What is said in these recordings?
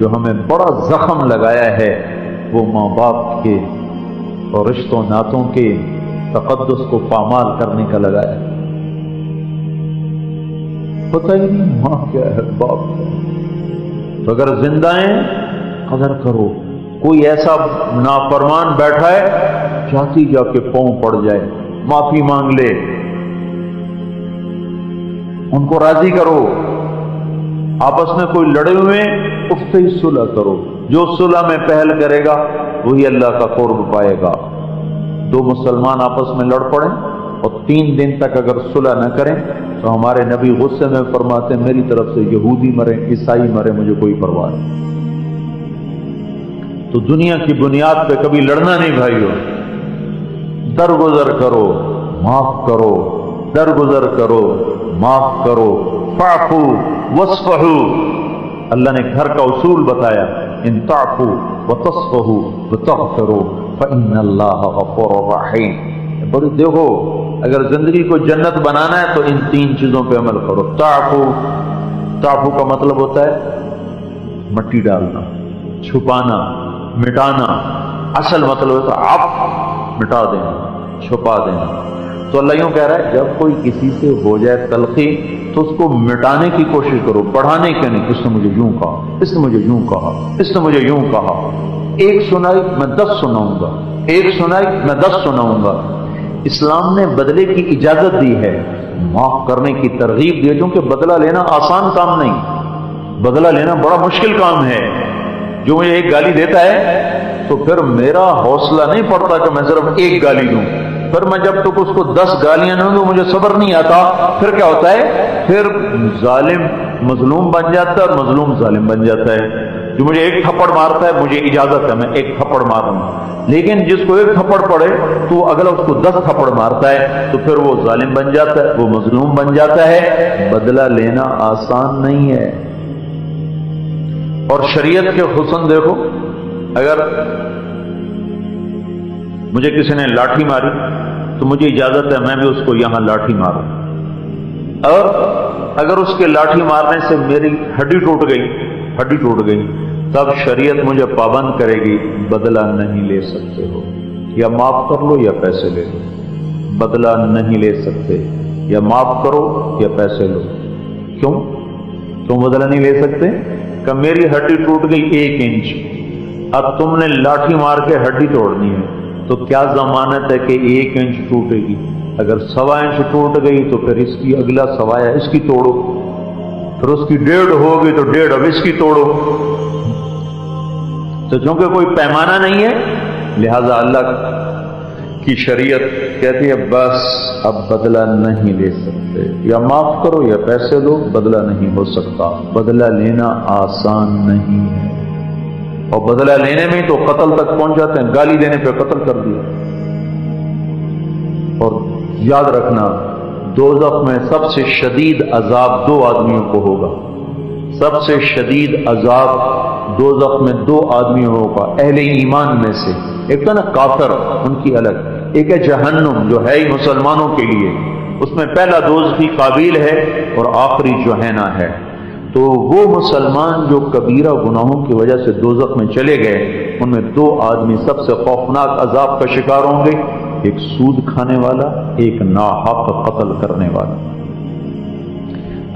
جو ہمیں بڑا زخم لگایا ہے وہ ماں باپ کے اور رشتوں ناتوں کے تقدس کو پامال کرنے کا لگایا ہے۔ پتہ ہی نہیں ماں کیا ہے، باپ کیا ہے۔ تو اگر زندہ ہیں قدر کرو۔ کوئی ایسا نافرمان بیٹھا ہے جاتی جا کے پاؤں پڑ جائے، معافی مانگ لے، ان کو راضی کرو۔ آپس میں کوئی لڑے ہوئے اٹھتے ہی صلح کرو۔ جو صلح میں پہل کرے گا وہی اللہ کا قرب پائے گا۔ دو مسلمان آپس میں لڑ پڑیں اور 3 دن تک اگر صلح نہ کریں تو ہمارے نبی غصے میں فرماتے ہیں میری طرف سے یہودی مرے عیسائی مرے مجھے کوئی پرواہ نہیں۔ تو دنیا کی بنیاد پہ کبھی لڑنا نہیں بھائیو، درگزر کرو، معاف کرو، درگزر کرو، معاف کرو، فاعفو واصفحو۔ اللہ نے گھر کا اصول بتایا، ان تعفو وتصفحو وتغفروا فإن اللہ غفور رحیم۔ بڑی دیکھو، اگر زندگی کو جنت بنانا ہے تو ان 3 چیزوں پہ عمل کرو۔ تعفو، تعفو کا مطلب ہوتا ہے مٹی ڈالنا، چھپانا، مٹانا۔ اصل مطلب ہوتا ہے عفو، مٹا دینا، چھپا دینا۔ تو اللہ یوں کہہ رہا ہے جب کوئی کسی سے ہو جائے تلخی تو اس کو مٹانے کی کوشش کرو، بڑھانے کے نہیں۔ اس نے مجھے یوں کہا، اس نے مجھے یوں کہا، اس نے مجھے یوں کہا، ایک سنائی میں 10 سناؤں گا، ایک سنائی میں 10 سناؤں گا۔ اسلام نے بدلے کی اجازت دی ہے، معاف کرنے کی ترغیب دی ہے، کیونکہ بدلہ لینا آسان کام نہیں، بدلہ لینا بڑا مشکل کام ہے۔ جو مجھے ایک گالی دیتا ہے تو پھر میرا حوصلہ نہیں پڑتا کہ میں صرف ایک گالی دوں، پھر میں جب تک اس کو 10 گالیاں نہ دوں مجھے صبر نہیں آتا۔ پھر کیا ہوتا ہے، پھر ظالم مظلوم بن جاتا ہے اور مظلوم ظالم بن جاتا ہے۔ جو مجھے ایک تھپڑ مارتا ہے مجھے اجازت ہے میں ایک تھپڑ ماروں، لیکن جس کو ایک تھپڑ پڑے تو اگلا اس کو 10 تھپڑ مارتا ہے تو پھر وہ ظالم بن جاتا ہے، وہ مظلوم بن جاتا ہے۔ بدلہ لینا آسان نہیں ہے۔ اور شریعت کے حسن دیکھو، اگر مجھے کسی نے لاٹھی ماری تو مجھے اجازت ہے میں بھی اس کو یہاں لاٹھی ماروں، اور اگر اس کے لاٹھی مارنے سے میری ہڈی ٹوٹ گئی تب شریعت مجھے پابند کرے گی بدلہ نہیں لے سکتے ہو، یا معاف کر لو یا پیسے لے لو۔ بدلہ نہیں لے سکتے، یا معاف کرو یا پیسے لو۔ کیوں بدلہ نہیں لے سکتے؟ کہ میری ہڈی ٹوٹ گئی 1 انچ، اب تم نے لاٹھی مار کے ہڈی توڑنی ہے تو کیا ضمانت ہے کہ 1 انچ ٹوٹے گی؟ اگر 1.25 انچ ٹوٹ گئی تو پھر اس کی اگلا 1.25 اس کی توڑو، پھر اس کی 1.5 ہوگی تو 1.5 اب اس کی توڑو۔ تو چونکہ کوئی پیمانہ نہیں ہے لہذا اللہ کی شریعت کہتی ہے بس اب بدلہ نہیں لے سکتے، یا معاف کرو یا پیسے دو، بدلہ نہیں ہو سکتا۔ بدلہ لینا آسان نہیں ہے، اور بدلہ لینے میں تو قتل تک پہنچ جاتے ہیں، گالی دینے پہ قتل کر دیا۔ اور یاد رکھنا دوزخ میں سب سے شدید عذاب 2 آدمیوں کو ہوگا، سب سے شدید عذاب دوزخ میں 2 آدمیوں ہوگا اہل ایمان میں سے۔ ایک تو نا کافر، ان کی الگ، ایک ہے جہنم جو ہے ہی مسلمانوں کے لیے، اس میں پہلا دوزخی قابیل ہے اور آخری جوہنہ ہے۔ تو وہ مسلمان جو کبیرہ گناہوں کی وجہ سے دوزخ میں چلے گئے ان میں 2 آدمی سب سے خوفناک عذاب کا شکار ہوں گے، ایک سود کھانے والا، ایک ناحق قتل کرنے والا۔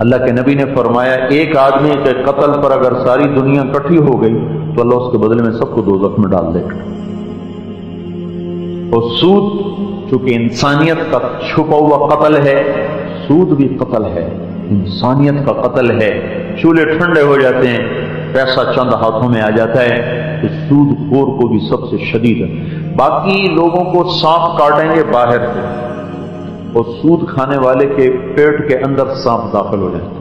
اللہ کے نبی نے فرمایا ایک آدمی کے قتل پر اگر ساری دنیا اکٹھی ہو گئی تو اللہ اس کے بدلے میں سب کو دوزخ میں ڈال دے گا۔ اور سود چونکہ انسانیت کا چھپا ہوا قتل ہے، سود بھی قتل ہے، انسانیت کا قتل ہے۔ چولہے ٹھنڈے ہو جاتے ہیں، پیسہ چند ہاتھوں میں آ جاتا ہے، تو سود خور کو بھی سب سے شدید ہے۔ باقی لوگوں کو سانپ کاٹیں گے باہر سے، اور سود کھانے والے کے پیٹ کے اندر سانپ داخل ہو جائیں گے۔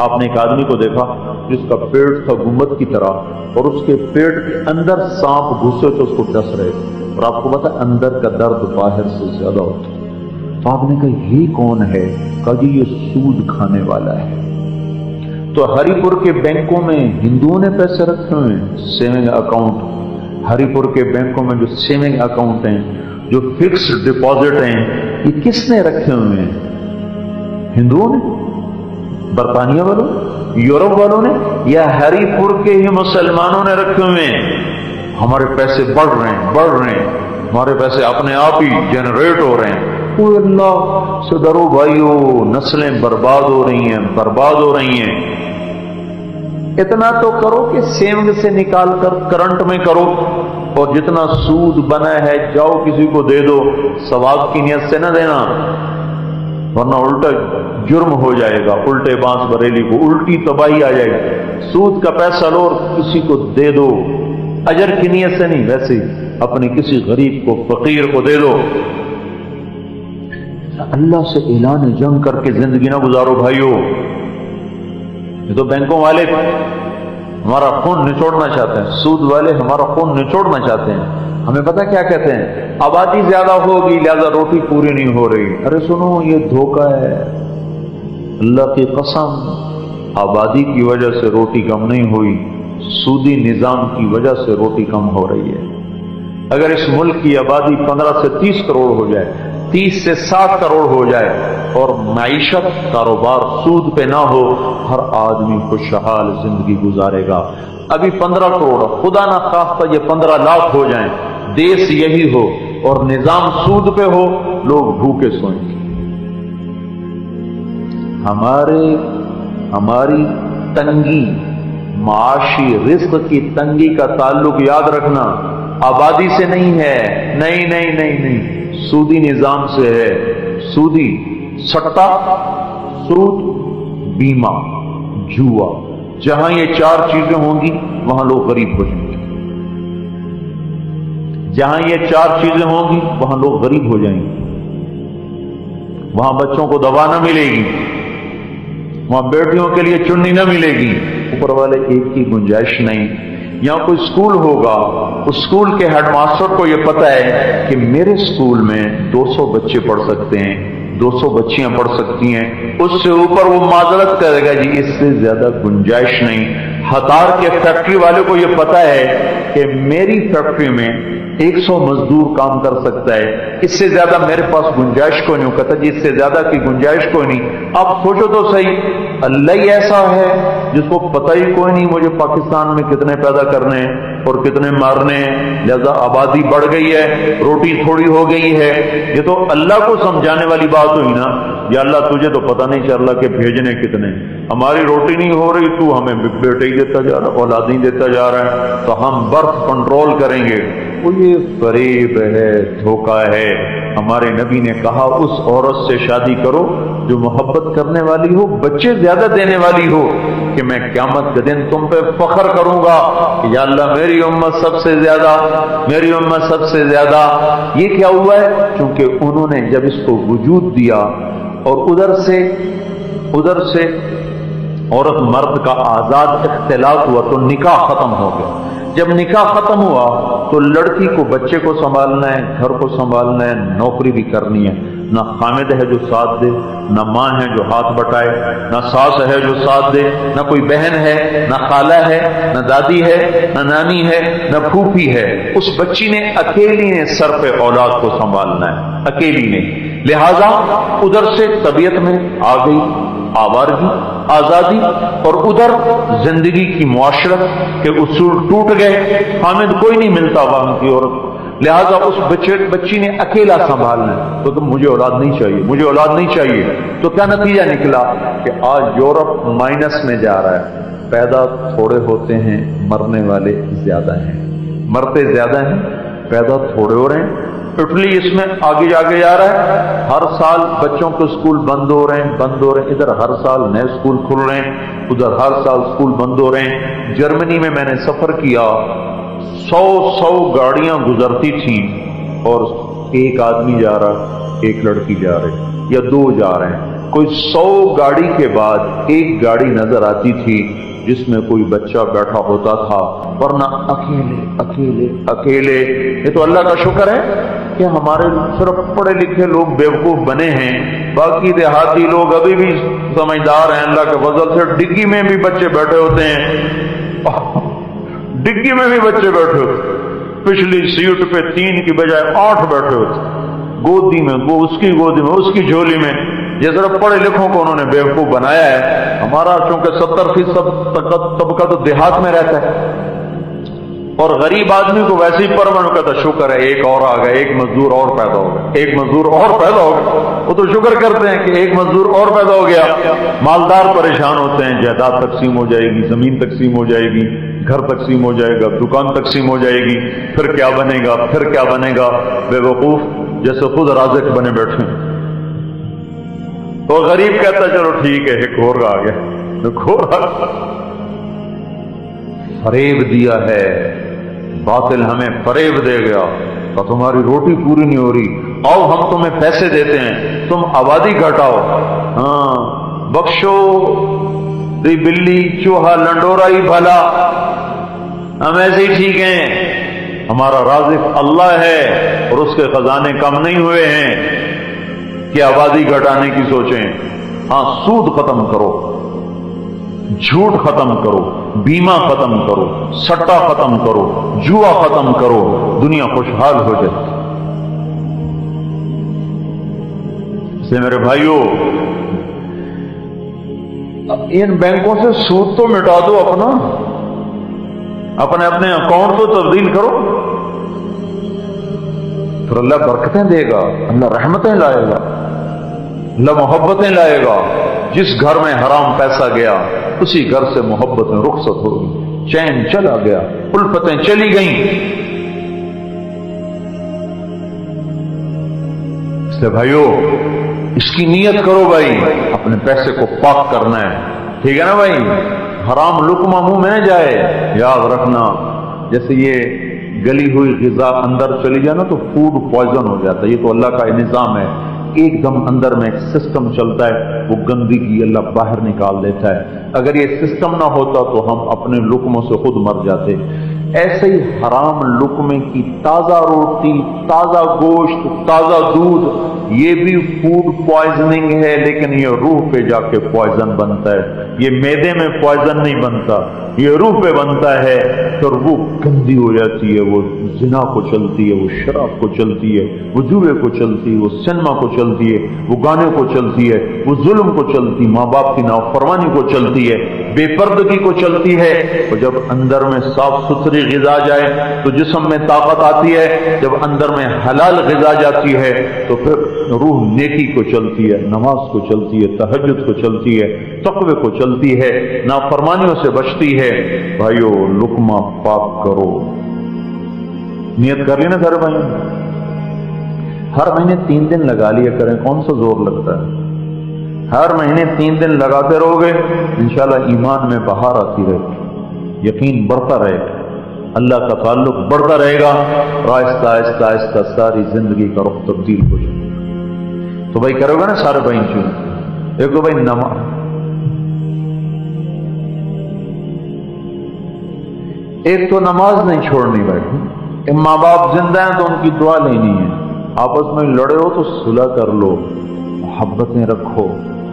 آپ نے ایک آدمی کو دیکھا جس کا پیٹ تھا گنبد کی طرح اور اس کے پیٹ کے اندر سانپ گھسے تو اس کو ڈس رہے تھے، اور آپ کو پتا اندر کا درد باہر سے زیادہ ہوتا ہے۔ تو آپ نے کہا یہ کون ہے؟ کہا جی یہ سود کھانے والا ہے۔ تو ہری پور کے بینکوں میں ہندوؤں نے پیسے رکھے ہوئے ہیں، سیونگ اکاؤنٹ، ہری پور کے بینکوں میں جو سیونگ اکاؤنٹ ہیں، جو فکسڈ ڈپازٹ ہیں، یہ کس نے رکھے ہوئے ہیں؟ ہندوؤں نے۔ برطانیہ والوں، یورپ والوں نے، یا ہری پور کے ہی مسلمانوں نے رکھے ہوئے ہیں؟ ہمارے پیسے بڑھ رہے ہیں، ہمارے پیسے اپنے آپ ہی جنریٹ ہو رہے ہیں۔ کوئی اللہ سے ڈرو بھائیو، نسلیں برباد ہو رہی ہیں۔ اتنا تو کرو کہ سیونگ سے نکال کر کرنٹ میں کرو، اور جتنا سود بنا ہے جاؤ کسی کو دے دو، ثواب کی نیت سے نہ دینا، ورنہ الٹا جرم ہو جائے گا، الٹے بانس بریلی کو الٹی تباہی آ جائے گی۔ سود کا پیسہ لو اور کسی کو دے دو، اجر کی نیت سے نہیں، ویسے اپنے کسی غریب کو، فقیر کو دے دو۔ اللہ سے اعلان جنگ کر کے زندگی نہ گزارو بھائیو۔ یہ تو بینکوں والے ہمارا خون نچوڑنا چاہتے ہیں، سود والے ہمارا خون نچوڑنا چاہتے ہیں۔ ہمیں پتہ کیا کہتے ہیں؟ آبادی زیادہ ہوگی لہذا روٹی پوری نہیں ہو رہی۔ ارے سنو، یہ دھوکہ ہے، اللہ کی قسم، آبادی کی وجہ سے روٹی کم نہیں ہوئی، سودی نظام کی وجہ سے روٹی کم ہو رہی ہے۔ اگر اس ملک کی آبادی 15 سے 30 کروڑ ہو جائے، 30 سے 60 کروڑ ہو جائے، اور معیشت کاروبار سود پہ نہ ہو، ہر آدمی خوشحال زندگی گزارے گا۔ ابھی 15 کروڑ، خدا نہ خواستہ یہ 15 لاکھ ہو جائیں، دیش یہی ہو اور نظام سود پہ ہو، لوگ بھوکے سوئیں گے۔ ہماری تنگی، معاشی رزق کی تنگی کا تعلق یاد رکھنا آبادی سے نہیں ہے، نہیں، سودی نظام سے ہے۔ سودی سٹا، سود، بیمہ، جوا، جہاں یہ 4 چیزیں ہوں گی وہاں لوگ غریب ہو جائیں گے۔ جہاں یہ 4 چیزیں ہوں گی وہاں لوگ غریب ہو جائیں گے۔ وہاں بچوں کو دوا نہ ملے گی، وہاں بیٹیوں کے لیے چننی نہ ملے گی، اوپر والے ایک کی گنجائش نہیں۔ یہاں کوئی اسکول ہوگا، اس اسکول کے ہیڈ ماسٹر کو یہ پتا ہے کہ میرے اسکول میں 200 بچے پڑھ سکتے ہیں، 200 بچیاں پڑھ سکتی ہیں، اس سے اوپر وہ معذرت کرے گا، جی اس سے زیادہ گنجائش نہیں۔ ہتار کے فیکٹری والے کو یہ پتا ہے کہ میری فیکٹری میں 100 مزدور کام کر سکتا ہے، اس سے زیادہ میرے پاس گنجائش کوئی نہیں، کہتا جی اس سے زیادہ کی گنجائش کوئی نہیں۔ اب سوچو تو صحیح، اللہ ہی ایسا ہے جس کو پتہ ہی کوئی نہیں مجھے پاکستان میں کتنے پیدا کرنے ہیں اور کتنے مارنے ہیں، لہذا آبادی بڑھ گئی ہے، روٹی تھوڑی ہو گئی ہے۔ یہ تو اللہ کو سمجھانے والی بات ہوئی نا، یا اللہ تجھے تو پتہ نہیں چل رہا کہ بھیجنے کتنے، ہماری روٹی نہیں ہو رہی، تو ہمیں بیٹے ہی دیتا جا رہا، اولاد ہی دیتا جا رہا ہے، تو ہم برتھ کنٹرول کریں گے۔ وہ یہ فریب ہے، دھوکہ ہے۔ ہمارے نبی نے کہا اس عورت سے شادی کرو جو محبت کرنے والی ہو، بچے زیادہ دینے والی ہو، کہ میں قیامت کے دن تم پہ فخر کروں گا کہ یا اللہ میری امت سب سے زیادہ، میری امت سب سے زیادہ۔ یہ کیا ہوا ہے؟ چونکہ انہوں نے جب اس کو وجود دیا اور ادھر سے عورت مرد کا آزاد اختلاط ہوا تو نکاح ختم ہو گیا۔ جب نکاح ختم ہوا تو لڑکی کو بچے کو سنبھالنا ہے، گھر کو سنبھالنا ہے، نوکری بھی کرنی ہے۔ نہ خامد ہے جو ساتھ دے، نہ ماں ہے جو ہاتھ بٹائے، نہ ساس ہے جو ساتھ دے، نہ کوئی بہن ہے، نہ خالہ ہے، نہ دادی ہے، نہ نانی ہے، نہ پھوپھی ہے۔ اس بچی نے اکیلی نے سر پہ اولاد کو سنبھالنا ہے، اکیلی نے۔ لہذا ادھر سے طبیعت میں آ گئی آوارگی، آزادی، اور ادھر زندگی کی معاشرت کے اصول ٹوٹ گئے، خامد کوئی نہیں ملتا وہاں کی عورت، لہذا اس بچی نے اکیلا سنبھالنا ہے۔ تو مجھے اولاد نہیں چاہیے، مجھے اولاد نہیں چاہیے۔ تو کیا نتیجہ نکلا کہ آج یورپ مائنس میں جا رہا ہے، پیدا تھوڑے ہوتے ہیں، مرنے والے زیادہ ہیں، مرتے زیادہ ہیں، پیدا تھوڑے ہو رہے ہیں۔ اٹلی اس میں آگے جا رہا ہے، ہر سال بچوں کے اسکول بند ہو رہے ہیں، ادھر ہر سال نئے اسکول کھل رہے ہیں، ادھر ہر سال اسکول بند ہو رہے ہیں۔ جرمنی میں میں نے سفر کیا، 100 گاڑیاں گزرتی تھیں اور ایک آدمی جا رہا، ایک لڑکی جا رہی، یا 2 جا رہے ہیں۔ کوئی 100 گاڑی کے بعد ایک گاڑی نظر آتی تھی جس میں کوئی بچہ بیٹھا ہوتا تھا، ورنہ اکیلے۔ یہ تو اللہ کا شکر ہے کہ ہمارے صرف پڑھے لکھے لوگ بیوقوف بنے ہیں، باقی دیہاتی لوگ ابھی بھی سمجھدار ہیں اللہ کے فضل سے۔ ڈگی میں بھی بچے بیٹھے ہوتے ہیں، ڈگی میں بھی بچے بیٹھے ہوتے، پچھلی سیٹ پہ 3 کی بجائے 8 بیٹھے ہوتے، گودی میں، اس کی گودی میں، اس کی جھولی میں۔ یہ صرف پڑھے لکھوں کو انہوں نے بیوقوف بنایا ہے. ہمارا چونکہ 70% طبقہ تو دیہات میں رہتا ہے، اور غریب آدمی کو ویسے ہی پرمن کہتا شکر ہے ایک اور آ گیا، ایک مزدور اور پیدا ہو گیا، ایک مزدور اور پیدا ہو گیا. وہ تو شکر کرتے ہیں کہ ایک مزدور اور پیدا ہو گیا. مالدار پریشان ہوتے ہیں، جائیداد تقسیم ہو جائے گی، زمین تقسیم ہو جائے گی، گھر تقسیم ہو جائے گا، دکان تقسیم ہو جائے گی، پھر کیا بنے گا، پھر کیا بنے گا. بے وقوف جیسے خود رازق بنے بیٹھے. تو غریب کہتا چلو ٹھیک ہے ایک اور آ گیا، ایک اور آ گیا. فریب دیا ہے باطل، ہمیں فریب دے گیا تو تمہاری روٹی پوری نہیں ہو رہی، آؤ ہم تمہیں پیسے دیتے ہیں، تم آبادی گھٹاؤ. ہاں بخشو دی بلی چوہا لنڈورا ہی بھلا، ہم ایسے ہی ٹھیک ہیں. ہمارا رازق اللہ ہے اور اس کے خزانے کم نہیں ہوئے ہیں کہ آبادی گھٹانے کی سوچیں. ہاں سود ختم کرو، جھوٹ ختم کرو، بیمہ ختم کرو، سٹا ختم کرو، جوا ختم کرو، دنیا خوشحال ہو جائے. اس لیے میرے بھائیوں ان بینکوں سے سود تو مٹا دو، اپنے اکاؤنٹ تو تبدیل کرو، پھر اللہ برکتیں دے گا، اللہ رحمتیں لائے گا، اللہ محبتیں لائے گا. جس گھر میں حرام پیسہ گیا اسی گھر سے محبت میں رخصت ہوگی، چین چلا گیا، الفتیں چلی گئیں. اس لیے بھائیو اس کی نیت کرو بھائی، اپنے پیسے کو پاک کرنا ہے، ٹھیک ہے نا بھائی. حرام لقمہ منہ میں نہ جائے. یاد رکھنا جیسے یہ گلی ہوئی غذا اندر چلی جائے نا تو فوڈ پوائزن ہو جاتا ہے. یہ تو اللہ کا نظام ہے، ایک دم اندر میں ایک سسٹم چلتا ہے، وہ گندگی اللہ باہر نکال دیتا ہے. اگر یہ سسٹم نہ ہوتا تو ہم اپنے لقموں سے خود مر جاتے. ایسے ہی حرام لقمے کی تازہ روٹی، تازہ گوشت، تازہ دودھ، یہ بھی فوڈ پوائزننگ ہے، لیکن یہ روح پہ جا کے پوائزن بنتا ہے. یہ معدے میں پوائزن نہیں بنتا، یہ روح پہ بنتا ہے. پھر وہ گندی ہو جاتی ہے، وہ زنا کو چلتی ہے، وہ شراب کو چلتی ہے، وہ جوے کو چلتی ہے، وہ سنیما کو چلتی ہے، وہ گانے کو چلتی ہے، وہ ظلم کو چلتی، ماں باپ کی نافرمانی کو چلتی ہے، بے پردگی کو چلتی ہے. اور جب اندر میں صاف ستھری غذا جائے تو جسم میں طاقت آتی ہے. جب اندر میں حلال غذا جاتی ہے تو پھر روح نیکی کو چلتی ہے، نماز کو چلتی ہے، تہجد کو چلتی ہے، تقوی کو چلتی ہے، نافرمانیوں سے بچتی ہے. بھائیو لقمہ پاک کرو. نیت کر لی نا سارے بھائی، ہر مہینے 3 دن لگا لیا کریں، کون سا زور لگتا ہے. ہر مہینے 3 دن لگاتے رہو گے انشاءاللہ ایمان میں بہار آتی رہے گی، یقین بڑھتا رہے گا، اللہ کا تعلق بڑھتا رہے گا، اور آہستہ آہستہ آہستہ ساری زندگی کا رخ تبدیل ہو جائے گا. تو بھائی کرو گے نا سارے بھائی کیوں. ایک تو بھائی ایک تو نماز نہیں چھوڑنی بھائی. ماں باپ زندہ ہیں تو ان کی دعا لینی ہے. آپس میں لڑے ہو تو صلح کر لو، محبتیں رکھو،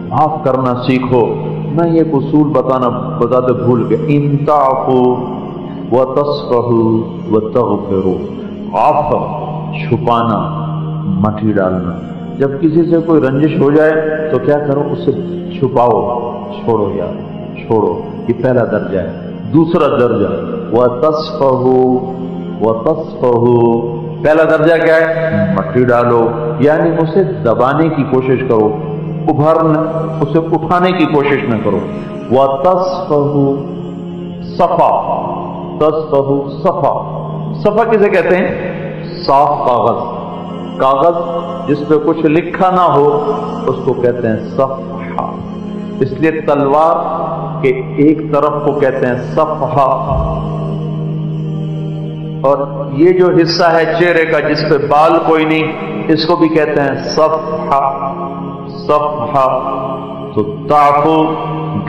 معاف کرنا سیکھو. میں یہ اصول بتاتے بھول کے، ان تعفوا وتصفحوا وتغفروا. عفو چھپانا، مٹی ڈالنا. جب کسی سے کوئی رنجش ہو جائے تو کیا کرو، اسے چھپاؤ، چھوڑو یار چھوڑو. یہ پہلا درجہ ہے. دوسرا درجہ وتصفحوا وتصفحوا. پہلا درجہ کیا ہے، مٹی ڈالو، یعنی اسے دبانے کی کوشش کرو، ابھرنا، اسے اٹھانے کی کوشش نہ کرو. وتصفحوا صفا، تصفحوا صفا. صفا کسے کہتے ہیں، صاف کاغذ. کاغذ جس پہ کچھ لکھا نہ ہو اس کو کہتے ہیں صفحہ. اس لیے تلوار کے ایک طرف کو کہتے ہیں صفحہ، اور یہ جو حصہ ہے چہرے کا جس پہ بال کوئی نہیں اس کو بھی کہتے ہیں صفحہ. صفحہ. تو تعفو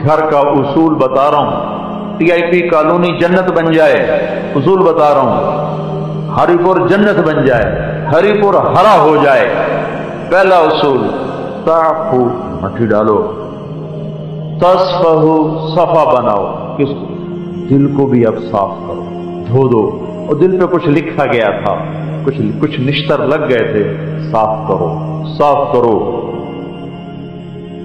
گھر کا اصول بتا رہا ہوں، TIP کالونی جنت بن جائے، اصول بتا رہا ہوں، ہری پور جنت بن جائے، ہری پور ہرا ہو جائے. پہلا اصول تعفو، مٹی ڈالو. تصفحو، صفا بناؤ. کس دل کو بھی اب صاف کرو، دھو دو. اور دل پہ کچھ لکھا گیا تھا، کچھ نشتر لگ گئے تھے، صاف کرو، صاف کرو.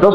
10